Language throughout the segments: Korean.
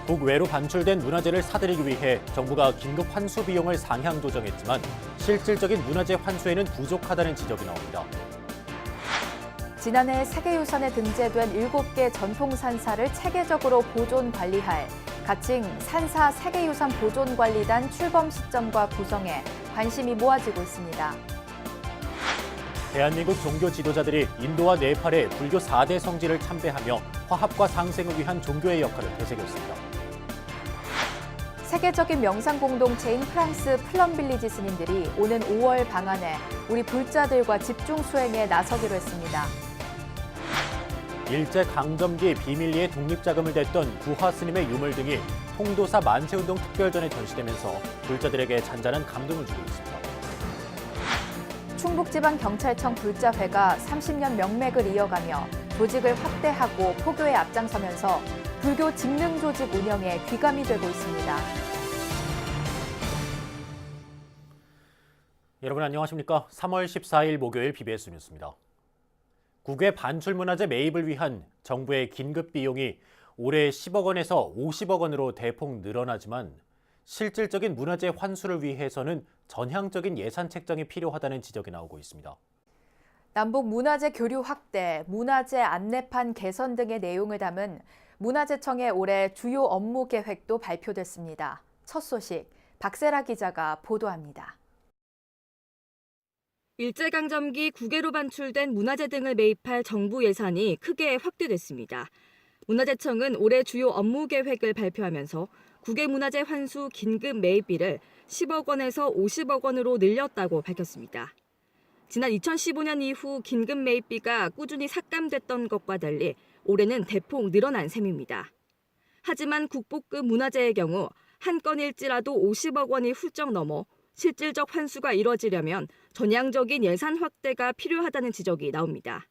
국외로 반출된 문화재를 사들이기 위해 정부가 긴급 환수 비용을 상향 조정했지만 실질적인 문화재 환수에는 부족하다는 지적이 나옵니다. 지난해 세계유산에 등재된 7개 전통 산사를 체계적으로 보존 관리할 가칭 산사 세계유산 보존관리단 출범 시점과 구성에 관심이 모아지고 있습니다. 대한민국 종교 지도자들이 인도와 네팔의 불교 4대 성지를 참배하며 화합과 상생을 위한 종교의 역할을 되새겼습니다. 세계적인 명상 공동체인 프랑스 플럼빌리지 스님들이 오는 5월 방안에 우리 불자들과 집중 수행에 나서기로 했습니다. 일제강점기 비밀리에 독립자금을 댔던 구화 스님의 유물 등이 통도사 만세운동 특별전에 전시되면서 불자들에게 잔잔한 감동을 주고 있습니다. 충북지방경찰청 불자회가 30년 명맥을 이어가며 조직을 확대하고 포교에 앞장서면서 불교 직능 조직 운영에 귀감이 되고 있습니다. 여러분 안녕하십니까? 3월 14일 목요일 BBS 뉴스입니다. 국외 반출문화재 매입을 위한 정부의 긴급 비용이 올해 10억 원에서 50억 원으로 대폭 늘어나지만 실질적인 문화재 환수를 위해서는 전향적인 예산 책정이 필요하다는 지적이 나오고 있습니다. 남북 문화재 교류 확대, 문화재 안내판 개선 등의 내용을 담은 문화재청의 올해 주요 업무 계획도 발표됐습니다. 첫 소식, 박세라 기자가 보도합니다. 일제강점기 국외로 반출된 문화재 등을 매입할 정부 예산이 크게 확대됐습니다. 문화재청은 올해 주요 업무 계획을 발표하면서 국외 문화재 환수 긴급 매입비를 10억 원에서 50억 원으로 늘렸다고 밝혔습니다. 지난 2015년 이후 긴급 매입비가 꾸준히 삭감됐던 것과 달리 올해는 대폭 늘어난 셈입니다. 하지만 국보급 문화재의 경우 한 건일지라도 50억 원이 훌쩍 넘어 실질적 환수가 이뤄지려면 전향적인 예산 확대가 필요하다는 지적이 나옵니다.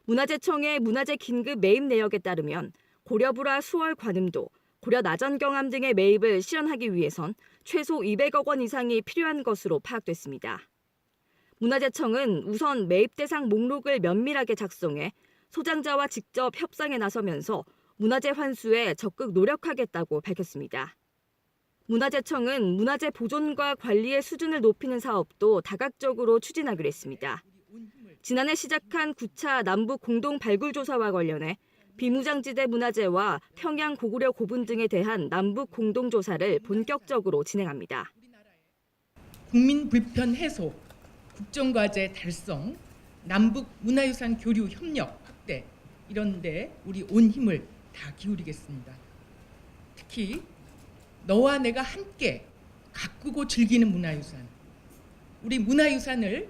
문화재청의 문화재 긴급 매입 내역에 따르면 고려불화 수월 관음도, 고려 나전경암 등의 매입을 실현하기 위해선 최소 200억 원 이상이 필요한 것으로 파악됐습니다. 문화재청은 우선 매입 대상 목록을 면밀하게 작성해 소장자와 직접 협상에 나서면서 문화재 환수에 적극 노력하겠다고 밝혔습니다. 문화재청은 문화재 보존과 관리의 수준을 높이는 사업도 다각적으로 추진하기로 했습니다. 지난해 시작한 9차 남북 공동 발굴 조사와 관련해 비무장지대 문화재와 평양 고구려 고분 등에 대한 남북 공동 조사를 본격적으로 진행합니다. 국민 불편 해소, 국정과제 달성, 남북 문화유산 교류 협력 확대 이런 데 우리 온 힘을 다 기울이겠습니다. 특히 너와 내가 함께 가꾸고 즐기는 문화유산, 우리 문화유산을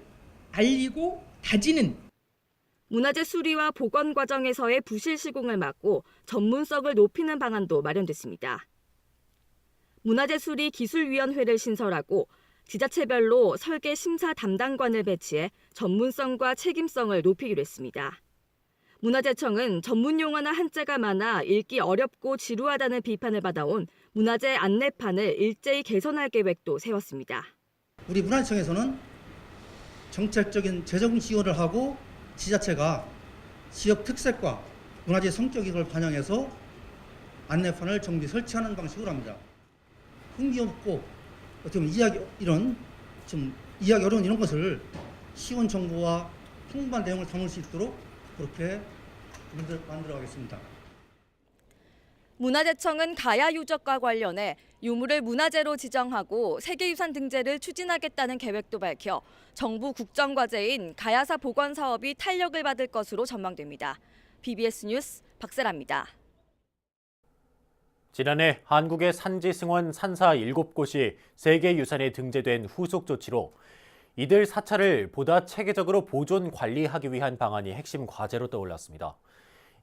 알리고 다지는 문화재 수리와 복원 과정에서의 부실 시공을 막고 전문성을 높이는 방안도 마련됐습니다. 문화재 수리 기술위원회를 신설하고 지자체별로 설계 심사 담당관을 배치해 전문성과 책임성을 높이기로 했습니다. 문화재청은 전문 용어나 한자가 많아 읽기 어렵고 지루하다는 비판을 받아온 문화재 안내판을 일제히 개선할 계획도 세웠습니다. 우리 문화청에서는 정책적인 재정 지원을 하고 지자체가 지역 특색과 문화재 성격을 반영해서 안내판을 정비 설치하는 방식으로 합니다. 흥미 없고 어떻게 보면 이해하기 어려운 이런 것을 쉬운 정보와 풍부한 내용을 담을 수 있도록 그렇게 만들어 가겠습니다. 문화재청은 가야 유적과 관련해 유물을 문화재로 지정하고 세계유산 등재를 추진하겠다는 계획도 밝혀 정부 국정과제인 가야사 복원 사업이 탄력을 받을 것으로 전망됩니다. BBS 뉴스 박세라입니다. 지난해 한국의 산지 승원 산사 7곳이 세계유산에 등재된 후속 조치로 이들 사찰을 보다 체계적으로 보존 관리하기 위한 방안이 핵심 과제로 떠올랐습니다.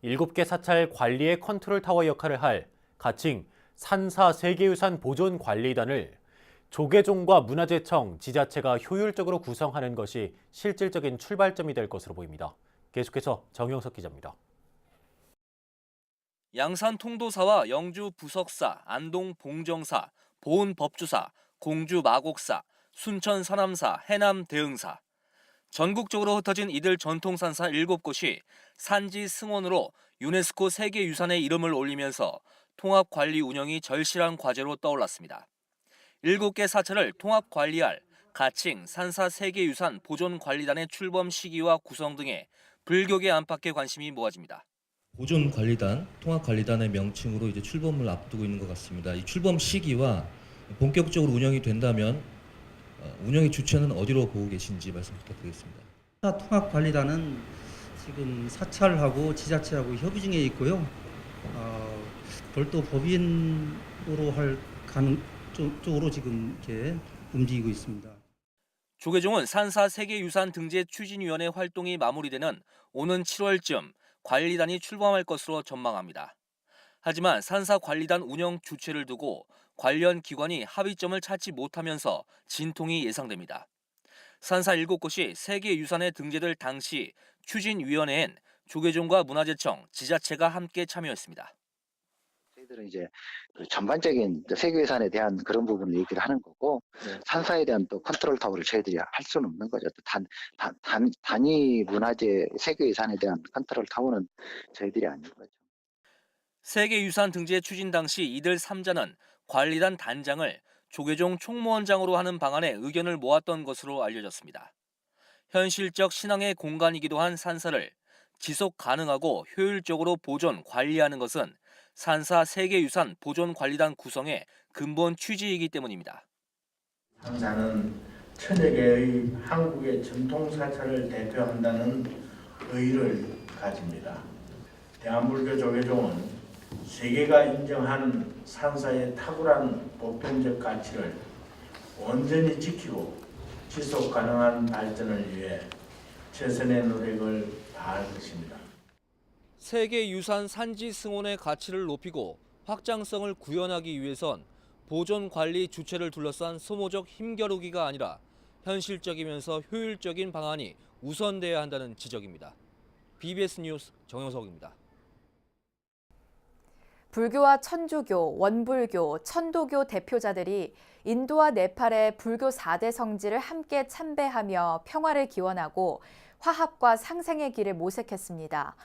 7개 사찰 관리의 컨트롤 타워 역할을 할 가칭 산사 세계유산 보존관리단을 조계종과 문화재청, 지자체가 효율적으로 구성하는 것이 실질적인 출발점이 될 것으로 보입니다. 계속해서 정영석 기자입니다. 양산 통도사와 영주 부석사, 안동 봉정사, 보은 법주사, 공주 마곡사, 순천 서남사, 해남 대흥사. 전국적으로 흩어진 이들 전통산사 7곳이 산지 승원으로 유네스코 세계유산에 이름을 올리면서 통합 관리 운영이 절실한 과제로 떠올랐습니다. 7개 사찰을 통합 관리할 가칭 산사 세계유산 보존관리단의 출범 시기와 구성 등의 불교계 안팎의 관심이 모아집니다. 보존관리단, 통합관리단의 명칭으로 이제 출범을 앞두고 있는 것 같습니다. 이 출범 시기와 본격적으로 운영이 된다면 운영의 주체는 어디로 보고 계신지 말씀 부탁드리겠습니다. 통합관리단은 지금 사찰하고 지자체하고 협의 중에 있고요. 별도 법인으로 할 쪽으로 지금 이렇게 움직이고 있습니다. 조계종은 산사 세계유산 등재 추진위원회 활동이 마무리되는 오는 7월쯤 관리단이 출범할 것으로 전망합니다. 하지만 산사 관리단 운영 주체를 두고 관련 기관이 합의점을 찾지 못하면서 진통이 예상됩니다. 산사 7곳이 세계유산에 등재될 당시 추진위원회엔 조계종과 문화재청, 지자체가 함께 참여했습니다. 저희들은 이제 전반적인 세계유산에 대한 그런 부분을 얘기를 하는 거고, 산사에 대한 또 컨트롤 타워를 저희들이 할 수는 없는 거죠. 단위 문화재 세계유산에 대한 컨트롤 타워는 저희들이 아닌 거죠. 세계유산 등재 추진 당시 이들 3자는 관리단 단장을 조계종 총무원장으로 하는 방안에 의견을 모았던 것으로 알려졌습니다. 현실적 신앙의 공간이기도 한 산사를 지속 가능하고 효율적으로 보존, 관리하는 것은 산사 세계유산 보존관리단 구성의 근본 취지이기 때문입니다. 산사는 천여 개의 한국의 전통사찰을 대표한다는 의의를 가집니다. 대한불교 조계종은 세계가 인정하는 산사의 탁월한 보편적 가치를 온전히 지키고 지속 가능한 발전을 위해 최선의 노력을 다할 것입니다. 세계유산 산지 승원의 가치를 높이고 확장성을 구현하기 위해선 보존관리 주체를 둘러싼 소모적 힘겨루기가 아니라 현실적이면서 효율적인 방안이 우선돼야 한다는 지적입니다. BBS 뉴스 정영석입니다. 불교와 천주교, 원불교, 천도교 대표자들이 인도와 네팔의 불교 4대 성지를 함께 참배하며 평화를 기원하고 화합과 상생의 길을 모색했습니다.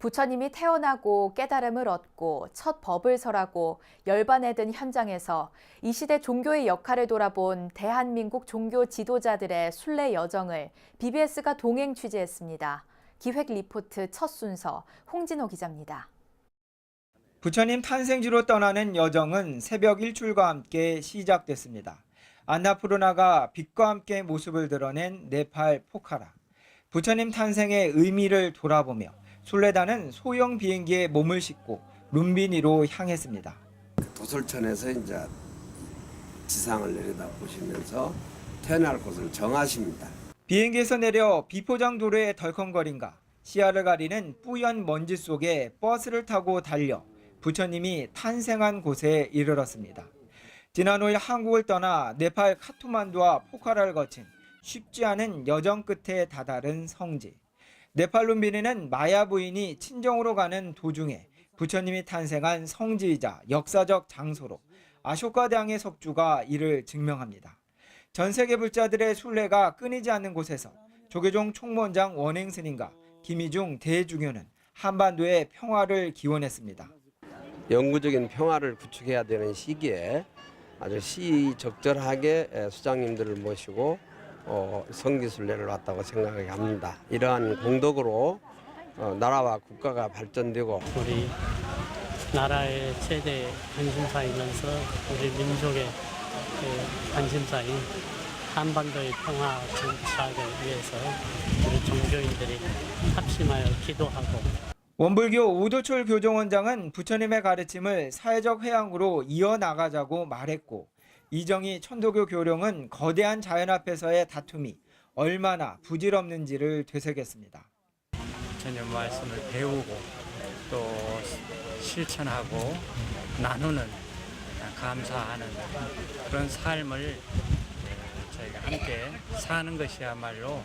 부처님이 태어나고 깨달음을 얻고 첫 법을 설하고 열반에 든 현장에서 이 시대 종교의 역할을 돌아본 대한민국 종교 지도자들의 순례 여정을 BBS가 동행 취재했습니다. 기획 리포트 첫 순서 홍진호 기자입니다. 부처님 탄생지로 떠나는 여정은 새벽 일출과 함께 시작됐습니다. 안나푸르나가 빛과 함께 모습을 드러낸 네팔 포카라. 부처님 탄생의 의미를 돌아보며 순례단은 소형 비행기에 몸을 싣고 룸비니로 향했습니다. 도솔천에서 이제 지상을 내려다보시면서 태어날 곳을 정하십니다. 비행기에서 내려 비포장 도로의 덜컹거림과 시야를 가리는 뿌연 먼지 속에 버스를 타고 달려 부처님이 탄생한 곳에 이르렀습니다. 지난 5일 한국을 떠나 네팔 카트만두와 포카라를 거친 쉽지 않은 여정 끝에 다다른 성지. 네팔 룸비니는 마야 부인이 친정으로 가는 도중에 부처님이 탄생한 성지이자 역사적 장소로 아쇼카 대왕의 석주가 이를 증명합니다. 전 세계 불자들의 순례가 끊이지 않는 곳에서 조계종 총무원장 원행 스님과 김희중 대주교는 한반도의 평화를 기원했습니다. 영구적인 평화를 구축해야 되는 시기에 아주 시적절하게 수장님들을 모시고 성지순례를 왔다고 생각합니다. 이러한 공덕으로 나라와 국가가 발전되고 우리 나라의 최대 관심사이면서 우리 민족의 관심사인 한반도의 평화 정착을 위해서 우리 종교인들이 합심하여 기도하고 원불교 오도철 교종원장은 부처님의 가르침을 사회적 회양으로 이어나가자고 말했고 이정희 천도교 교령은 거대한 자연 앞에서의 다툼이 얼마나 부질없는지를 되새겼습니다. 부처님 말씀을 배우고 또 실천하고 나누는 감사하는 그런 삶을 저희가 함께 사는 것이야말로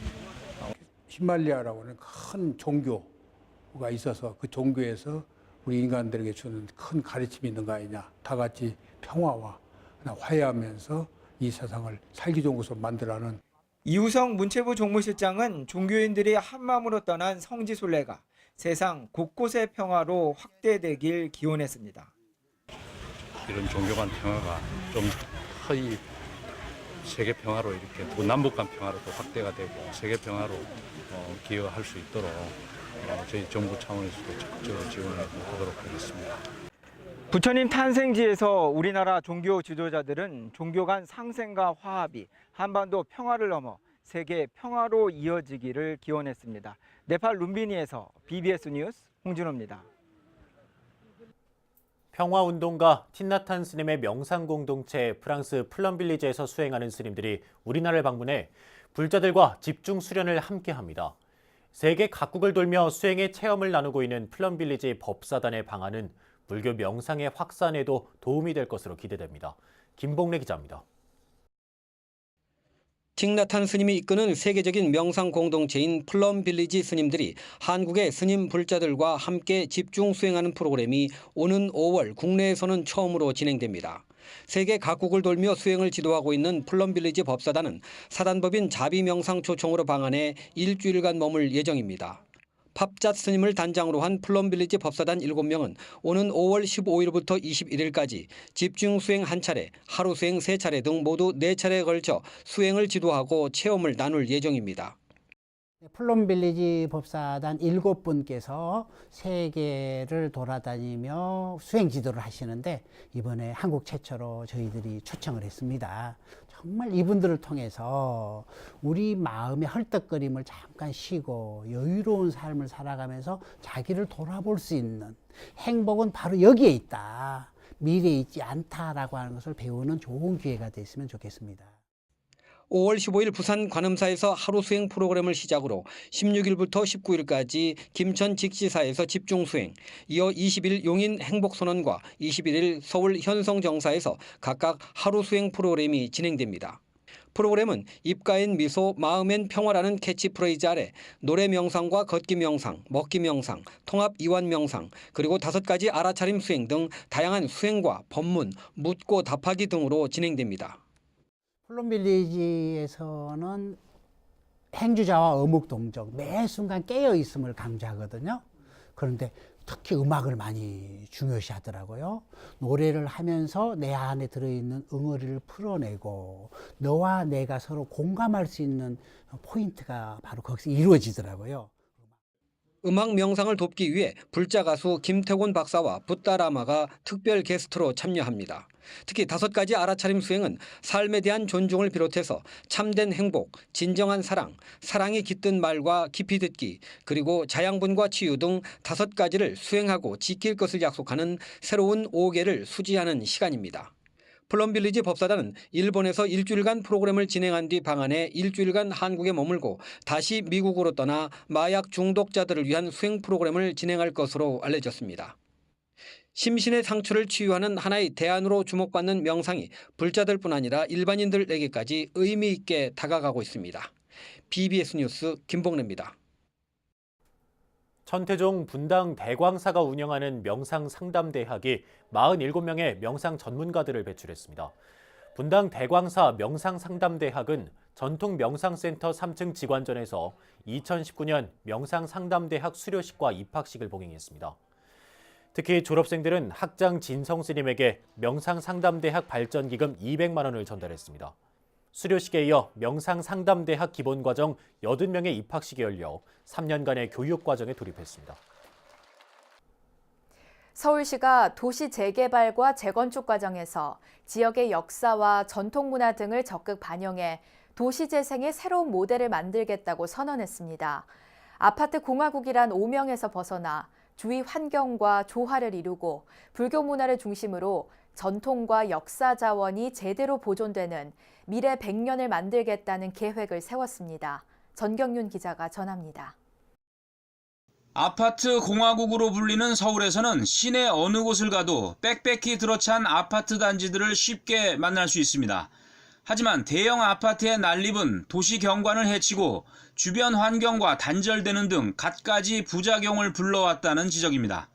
히말라야라고 하는 큰 종교가 있어서 그 종교에서 우리 인간들에게 주는 큰 가르침이 있는 거 아니냐. 다 같이 평화와 화해하면서 이 세상을 살기 좋은 곳으로 만들라는. 이우성 문체부 종무실장은 종교인들이 한마음으로 떠난 성지순례가 세상 곳곳의 평화로 확대되길 기원했습니다. 이런 종교 간 평화가 좀 더 세계 평화로 이렇게 또 남북 간 평화로 또 확대가 되고 세계 평화로 기여할 수 있도록 저희 정부 차원에서도 적극적으로 지원을 하도록 하겠습니다. 부처님 탄생지에서 우리나라 종교 지도자들은 종교 간 상생과 화합이 한반도 평화를 넘어 세계 평화로 이어지기를 기원했습니다. 네팔 룸비니에서 BBS 뉴스 홍진호입니다. 평화운동가 틴나탄 스님의 명상공동체 프랑스 플럼빌리지에서 수행하는 스님들이 우리나라를 방문해 불자들과 집중 수련을 함께합니다. 세계 각국을 돌며 수행의 체험을 나누고 있는 플럼빌리지 법사단의 방안은 불교 명상의 확산에도 도움이 될 것으로 기대됩니다. 김봉래 기자입니다. 틱나탄 스님이 이끄는 세계적인 명상 공동체인 플럼빌리지 스님들이 한국의 스님 불자들과 함께 집중 수행하는 프로그램이 오는 5월 국내에서는 처음으로 진행됩니다. 세계 각국을 돌며 수행을 지도하고 있는 플럼빌리지 법사단은 사단법인 자비명상 초청으로 방한해 일주일간 머물 예정입니다. 팝잣 스님을 단장으로 한 플럼빌리지 법사단 7명은 오는 5월 15일부터 21일까지 집중 수행 1차례, 하루 수행 3차례 등 모두 4차례에 걸쳐 수행을 지도하고 체험을 나눌 예정입니다. 플럼빌리지 법사단 7분께서 세계를 돌아다니며 수행 지도를 하시는데 이번에 한국 최초로 저희들이 초청을 했습니다. 정말 이분들을 통해서 우리 마음의 헐떡거림을 잠깐 쉬고 여유로운 삶을 살아가면서 자기를 돌아볼 수 있는 행복은 바로 여기에 있다. 미래에 있지 않다라고 하는 것을 배우는 좋은 기회가 됐으면 좋겠습니다. 5월 15일 부산 관음사에서 하루 수행 프로그램을 시작으로 16일부터 19일까지 김천 직지사에서 집중 수행, 이어 20일 용인 행복선언과 21일 서울 현성정사에서 각각 하루 수행 프로그램이 진행됩니다. 프로그램은 입가엔 미소, 마음엔 평화라는 캐치프레이즈 아래 노래 명상과 걷기 명상, 먹기 명상, 통합 이완 명상, 그리고 5가지 알아차림 수행 등 다양한 수행과 법문, 묻고 답하기 등으로 진행됩니다. 플럼빌리지에서는 행주자와 어묵동정, 매 순간 깨어있음을 강조하거든요. 그런데 특히 음악을 많이 중요시 하더라고요. 노래를 하면서 내 안에 들어있는 응어리를 풀어내고 너와 내가 서로 공감할 수 있는 포인트가 바로 거기서 이루어지더라고요. 음악 명상을 돕기 위해 불자 가수 김태곤 박사와 붓다라마가 특별 게스트로 참여합니다. 특히 5가지 알아차림 수행은 삶에 대한 존중을 비롯해서 참된 행복, 진정한 사랑, 사랑이 깃든 말과 깊이 듣기, 그리고 자양분과 치유 등 5가지를 수행하고 지킬 것을 약속하는 새로운 5계를 수지하는 시간입니다. 플럼빌리지 법사단은 일본에서 일주일간 프로그램을 진행한 뒤 방한해 일주일간 한국에 머물고 다시 미국으로 떠나 마약 중독자들을 위한 수행 프로그램을 진행할 것으로 알려졌습니다. 심신의 상처를 치유하는 하나의 대안으로 주목받는 명상이 불자들뿐 아니라 일반인들에게까지 의미 있게 다가가고 있습니다. BBS 뉴스 김봉래입니다. 천태종 분당 대광사가 운영하는 명상상담대학이 47명의 명상 전문가들을 배출했습니다. 분당 대광사 명상상담대학은 전통 명상센터 3층 직관전에서 2019년 명상상담대학 수료식과 입학식을 봉행했습니다. 특히 졸업생들은 학장 진성 스님에게 명상상담대학 발전기금 200만 원을 전달했습니다. 수료식에 이어 명상상담대학 기본과정 80명의 입학식이 열려 3년간의 교육과정에 돌입했습니다. 서울시가 도시 재개발과 재건축 과정에서 지역의 역사와 전통문화 등을 적극 반영해 도시재생의 새로운 모델을 만들겠다고 선언했습니다. 아파트 공화국이란 오명에서 벗어나 주위 환경과 조화를 이루고 불교 문화를 중심으로 전통과 역사 자원이 제대로 보존되는 미래 100년을 만들겠다는 계획을 세웠습니다. 전경윤 기자가 전합니다. 아파트 공화국으로 불리는 서울에서는 시내 어느 곳을 가도 빽빽히 들어찬 아파트 단지들을 쉽게 만날 수 있습니다. 하지만 대형 아파트의 난립은 도시 경관을 해치고 주변 환경과 단절되는 등 갖가지 부작용을 불러왔다는 지적입니다.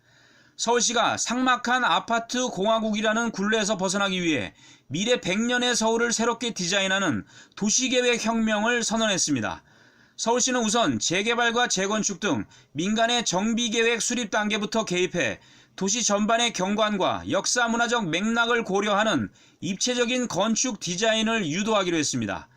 서울시가 삭막한 아파트 공화국이라는 굴레에서 벗어나기 위해 미래 100년의 서울을 새롭게 디자인하는 도시계획 혁명을 선언했습니다. 서울시는 우선 재개발과 재건축 등 민간의 정비계획 수립 단계부터 개입해 도시 전반의 경관과 역사 문화적 맥락을 고려하는 입체적인 건축 디자인을 유도하기로 했습니다.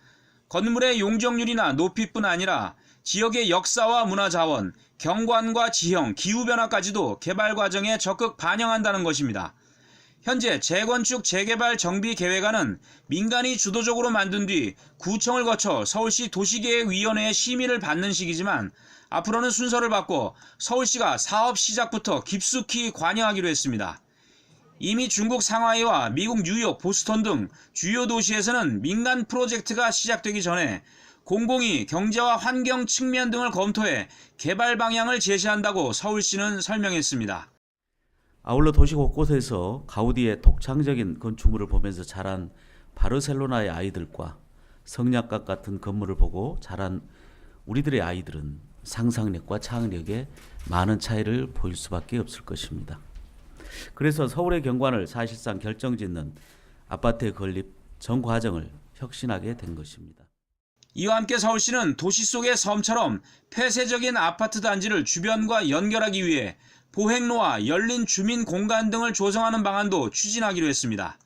건물의 용적률이나 높이뿐 아니라 지역의 역사와 문화 자원, 경관과 지형, 기후변화까지도 개발 과정에 적극 반영한다는 것입니다. 현재 재건축 재개발 정비 계획안은 민간이 주도적으로 만든 뒤 구청을 거쳐 서울시 도시계획위원회의 심의를 받는 시기지만 앞으로는 순서를 바꿔 서울시가 사업 시작부터 깊숙이 관여하기로 했습니다. 이미 중국 상하이와 미국 뉴욕, 보스턴 등 주요 도시에서는 민간 프로젝트가 시작되기 전에 공공이 경제와 환경 측면 등을 검토해 개발 방향을 제시한다고 서울시는 설명했습니다. 아울러 도시 곳곳에서 가우디의 독창적인 건축물을 보면서 자란 바르셀로나의 아이들과 성냥갑 같은 건물을 보고 자란 우리들의 아이들은 상상력과 창의력에 많은 차이를 보일 수밖에 없을 것입니다. 그래서 서울의 경관을 사실상 결정짓는 아파트의 건립 전 과정을 혁신하게 된 것입니다. 이와 함께 서울시는 도시 속의 섬처럼 폐쇄적인 아파트 단지를 주변과 연결하기 위해 보행로와 열린 주민 공간 등을 조성하는 방안도 추진하기로 했습니다.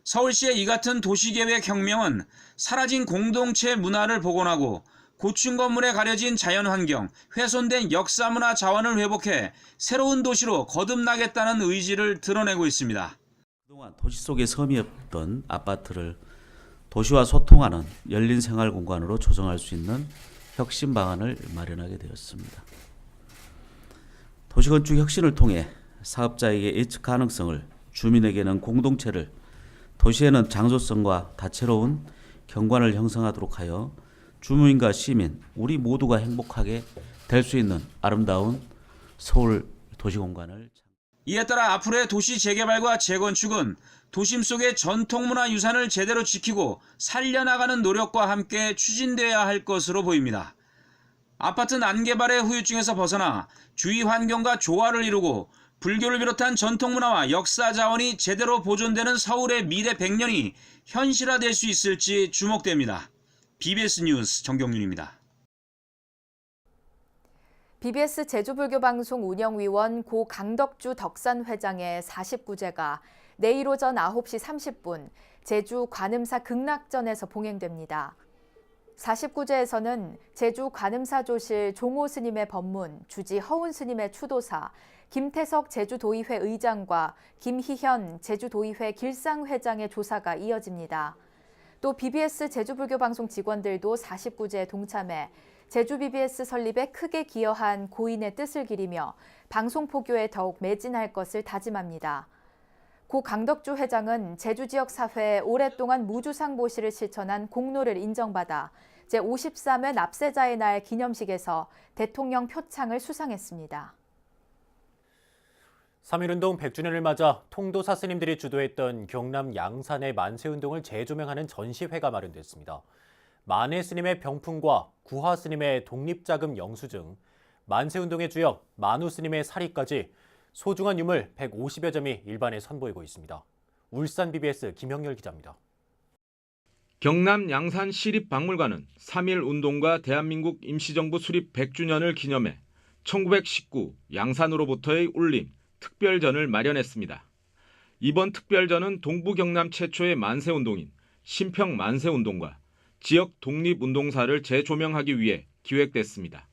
서울시의 이 같은 도시계획 혁명은 사라진 공동체 문화를 복원하고 고층 건물에 가려진 자연환경, 훼손된 역사문화 자원을 회복해 새로운 도시로 거듭나겠다는 의지를 드러내고 있습니다. 그동안 도시 속의 섬이 없던 아파트를 도시와 소통하는 열린 생활 공간으로 조성할 수 있는 혁신 방안을 마련하게 되었습니다. 도시건축 혁신을 통해 사업자에게 예측 가능성을, 주민에게는 공동체를, 도시에는 장소성과 다채로운 경관을 형성하도록 하여 주민과 시민, 우리 모두가 행복하게 될 수 있는 아름다운 서울 도시공간을. 이에 따라 앞으로의 도시 재개발과 재건축은 도심 속의 전통문화 유산을 제대로 지키고 살려나가는 노력과 함께 추진돼야 할 것으로 보입니다. 아파트 난개발의 후유증에서 벗어나 주위 환경과 조화를 이루고 불교를 비롯한 전통문화와 역사 자원이 제대로 보존되는 서울의 미래 100년이 현실화될 수 있을지 주목됩니다. BBS 뉴스 정경윤입니다. BBS 제주불교방송 운영위원 고 강덕주 덕산회장의 49제가 내일 오전 9시 30분 제주 관음사 극락전에서 봉행됩니다. 49제에서는 제주 관음사 조실 종호 스님의 법문, 주지 허운 스님의 추도사, 김태석 제주도의회 의장과 김희현 제주도의회 길상회장의 조사가 이어집니다. 또 BBS 제주불교방송 직원들도 49제에 동참해 제주 BBS 설립에 크게 기여한 고인의 뜻을 기리며 방송 포교에 더욱 매진할 것을 다짐합니다. 고 강덕주 회장은 제주 지역 사회에 오랫동안 무주상보시를 실천한 공로를 인정받아 제53회 납세자의 날 기념식에서 대통령 표창을 수상했습니다. 3.1운동 100주년을 맞아 통도사 스님들이 주도했던 경남 양산의 만세운동을 재조명하는 전시회가 마련됐습니다. 만해 스님의 병풍과 구화 스님의 독립자금 영수증, 만세운동의 주역 만우 스님의 사리까지 소중한 유물 150여 점이 일반에 선보이고 있습니다. 울산 BBS 김형렬 기자입니다. 경남 양산 시립박물관은 3.1운동과 대한민국 임시정부 수립 100주년을 기념해 1919 양산으로부터의 울림 특별전을 마련했습니다. 이번 특별전은 동부 경남 최초의 만세운동인 신평 만세운동과 지역 독립운동사를 재조명하기 위해 기획됐습니다.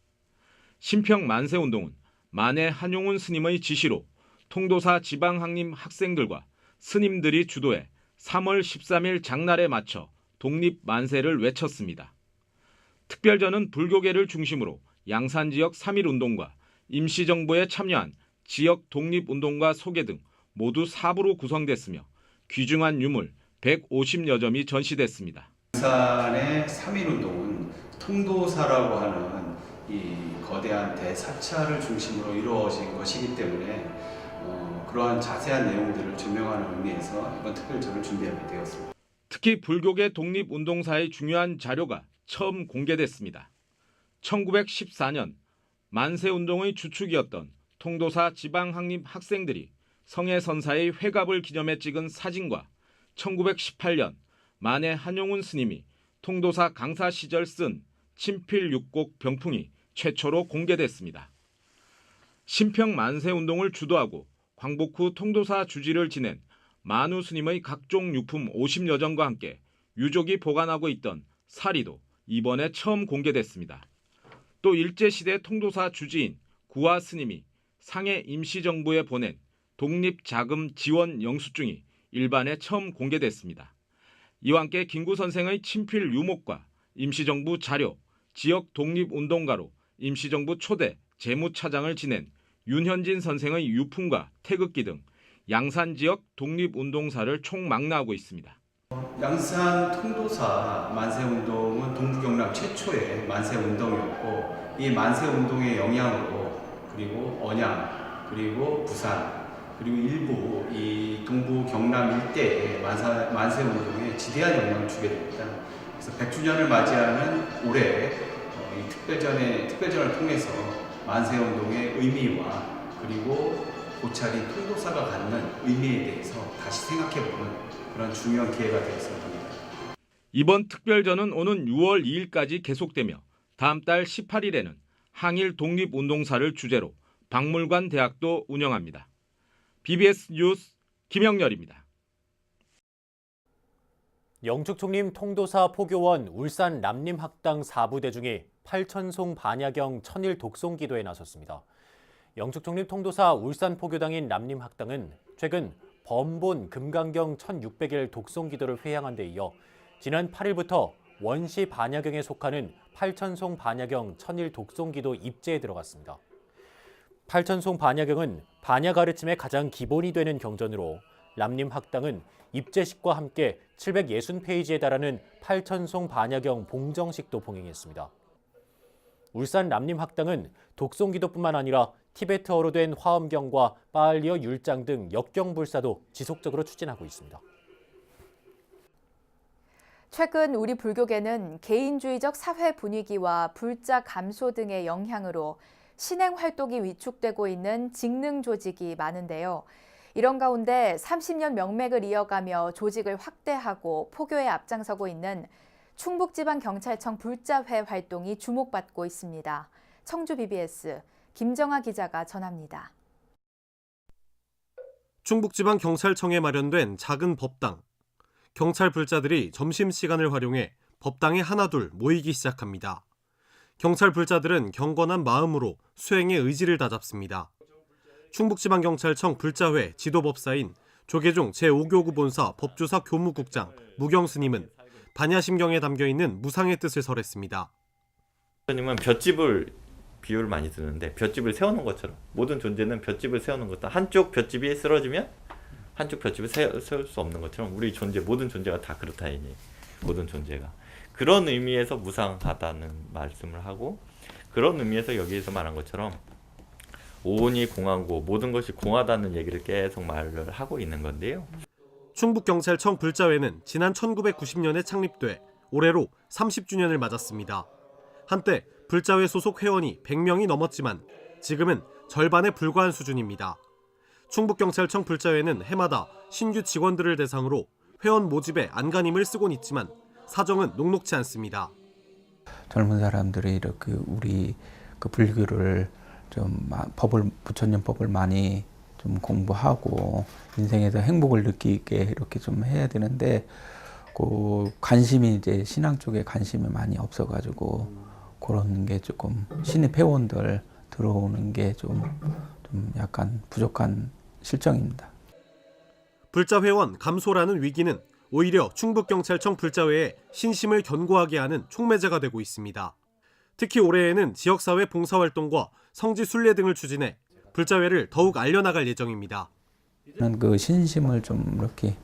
신평 만세운동은 만해 한용운 스님의 지시로 통도사 지방학림 학생들과 스님들이 주도해 3월 13일 장날에 맞춰 독립만세를 외쳤습니다. 특별전은 불교계를 중심으로 양산 지역 3.1운동과 임시정부에 참여한 지역 독립운동가 소개 등 모두 4부로 구성됐으며 귀중한 유물 150여 점이 전시됐습니다. 양산의 3.1운동은 통도사라고 하는 이 거대한 대사찰을 중심으로 이루어진 것이기 때문에 그러한 자세한 내용들을 조명하는 의미에서 이번 특별전을 준비하게 되었습니다. 특히 불교계 독립운동사의 중요한 자료가 처음 공개됐습니다. 1914년 만세운동의 주축이었던 통도사 지방학림 학생들이 성해선사의 회갑을 기념해 찍은 사진과 1918년 만해 한용운 스님이 통도사 강사 시절 쓴 친필6곡 병풍이 최초로 공개됐습니다. 신평 만세운동을 주도하고 광복 후 통도사 주지를 지낸 만우 스님의 각종 유품 50여 점과 함께 유족이 보관하고 있던 사리도 이번에 처음 공개됐습니다. 또 일제시대 통도사 주지인 구화 스님이 상해 임시정부에 보낸 독립자금 지원 영수증이 일반에 처음 공개됐습니다. 이와 함께 김구 선생의 친필 유목과 임시정부 자료, 지역 독립운동가로 임시정부 초대 재무차장을 지낸 윤현진 선생의 유품과 태극기 등 양산 지역 독립운동사를 총망라하고 있습니다. 양산 통도사 만세운동은 동부 경남 최초의 만세운동이었고 이 만세운동의 영향으로 그리고 언양 그리고 부산 그리고 일부 이 동부 경남 일대의 만세운동에 지대한 영향을 주게 됩니다. 그래서 100주년을 맞이하는 올해 이 특별전을 통해서 만세운동의 의미와 그리고 고찰이 통도사가 갖는 의미에 대해서 다시 생각해보는 그런 중요한 기회가 되었을 겁니다. 이번 특별전은 오는 6월 2일까지 계속되며 다음 달 18일에는 항일 독립운동사를 주제로 박물관 대학도 운영합니다. BBS 뉴스 김영렬입니다. 영축 총림 통도사 포교원 울산 남림학당 4부 대중이 8천송 반야경 천일 독송기도에 나섰습니다. 영축 총림 통도사 울산 포교당인 남림학당은 최근 범본 금강경 1600일 독송기도를 회향한 데 이어 지난 8일부터 원시 반야경에 속하는 8천송 반야경 천일 독송기도 입제에 들어갔습니다. 8천송 반야경은 반야 가르침의 가장 기본이 되는 경전으로 남림학당은 입제식과 함께 760페이지에 달하는 8천송 반야경 봉정식도 봉행했습니다. 울산 남림학당은 독송기도뿐만 아니라 티베트어로 된 화엄경과 파알리어 율장 등 역경불사도 지속적으로 추진하고 있습니다. 최근 우리 불교계는 개인주의적 사회 분위기와 불자 감소 등의 영향으로 신행 활동이 위축되고 있는 직능 조직이 많은데요. 이런 가운데 30년 명맥을 이어가며 조직을 확대하고 포교에 앞장서고 있는 충북지방경찰청 불자회 활동이 주목받고 있습니다. 청주 BBS 김정아 기자가 전합니다. 충북지방경찰청에 마련된 작은 법당. 경찰 불자들이 점심시간을 활용해 법당에 하나둘 모이기 시작합니다. 경찰 불자들은 경건한 마음으로 수행의 의지를 다잡습니다. 충북지방경찰청 불자회 지도법사인 조계종 제5교구 본사 법조사 교무국장 무경스님은 반야심경에 담겨있는 무상의 뜻을 설했습니다. 님은 볏집을 비유를 많이 드는데 볏집을 세우는 것처럼 모든 존재는 볏집을 세우는 것도 한쪽 볏집이 쓰러지면 한쪽 볏집을 세울 수 없는 것처럼 우리 존재 모든 존재가 다 그렇다이니 모든 존재가 그런 의미에서 무상하다는 말씀을 하고 그런 의미에서 여기에서 말한 것처럼 오온이 공하고 모든 것이 공하다는 얘기를 계속 말을 하고 있는 건데요. 충북경찰청 불자회는 지난 1990년에 창립돼 올해로 30주년을 맞았습니다. 한때 불자회 소속 회원이 100명이 넘었지만 지금은 절반에 불과한 수준입니다. 충북경찰청 불자회는 해마다 신규 직원들을 대상으로 회원 모집에 안간힘을 쓰곤 있지만 사정은 녹록지 않습니다. 젊은 사람들이 이렇게 우리 그 불교를 좀 부처님 법을 많이 좀 공부하고 인생에서 행복을 느끼게 이렇게 좀 해야 되는데 그 관심이 이제 신앙 쪽에 관심이 많이 없어가지고 그런 게 조금 신입 회원들 들어오는 게 좀 약간 부족한 실정입니다. 불자 회원 감소라는 위기는 오히려 충북경찰청 불자회에 신심을 견고하게 하는 촉매제가 되고 있습니다. 특히 올해에는 지역사회 봉사활동과 성지순례 등을 추진해 불자회를 더욱 알려나갈 예정입니다. 그 신심을 좀 이렇게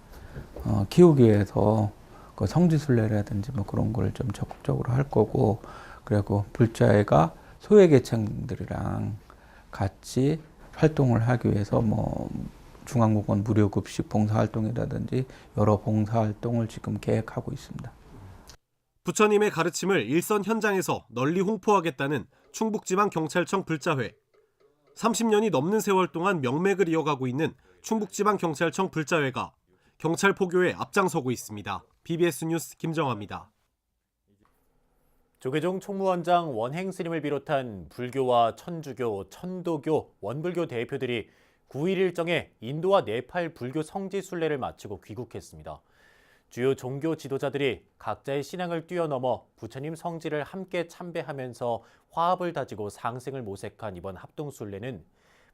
키우기 위해서 그 성지순례라든지 뭐 그런 걸 좀 적극적으로 할 거고 그리고 불자회가 소외계층들이랑 같이 활동을 하기 위해서 뭐 중앙공원 무료급식 봉사활동이라든지 여러 봉사활동을 지금 계획하고 있습니다. 부처님의 가르침을 일선 현장에서 널리 홍보하겠다는 충북지방경찰청 불자회. 30년이 넘는 세월 동안 명맥을 이어가고 있는 충북지방경찰청 불자회가 경찰 포교에 앞장서고 있습니다. BBS 뉴스 김정아입니다. 조계종 총무원장 원행 스님을 비롯한 불교와 천주교, 천도교, 원불교 대표들이 9일 일정에 인도와 네팔 불교 성지 순례를 마치고 귀국했습니다. 주요 종교 지도자들이 각자의 신앙을 뛰어넘어 부처님 성지를 함께 참배하면서 화합을 다지고 상생을 모색한 이번 합동순례는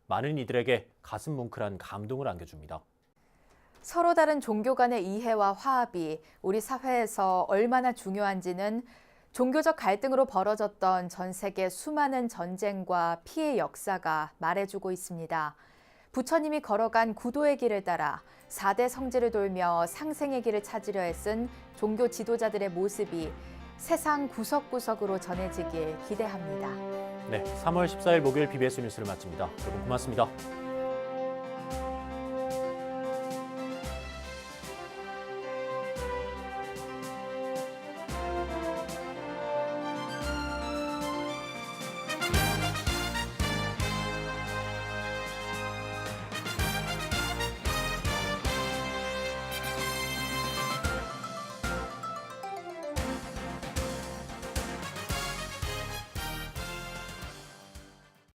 많은 이들에게 가슴 뭉클한 감동을 안겨줍니다. 서로 다른 종교 간의 이해와 화합이 우리 사회에서 얼마나 중요한지는 종교적 갈등으로 벌어졌던 전 세계 수많은 전쟁과 피해 역사가 말해주고 있습니다. 부처님이 걸어간 구도의 길을 따라 4대 성지를 돌며 상생의 길을 찾으려 애쓴 종교 지도자들의 모습이 세상 구석구석으로 전해지길 기대합니다. 네, 3월 14일 목요일 BBS 뉴스를 마칩니다. 여러분 고맙습니다.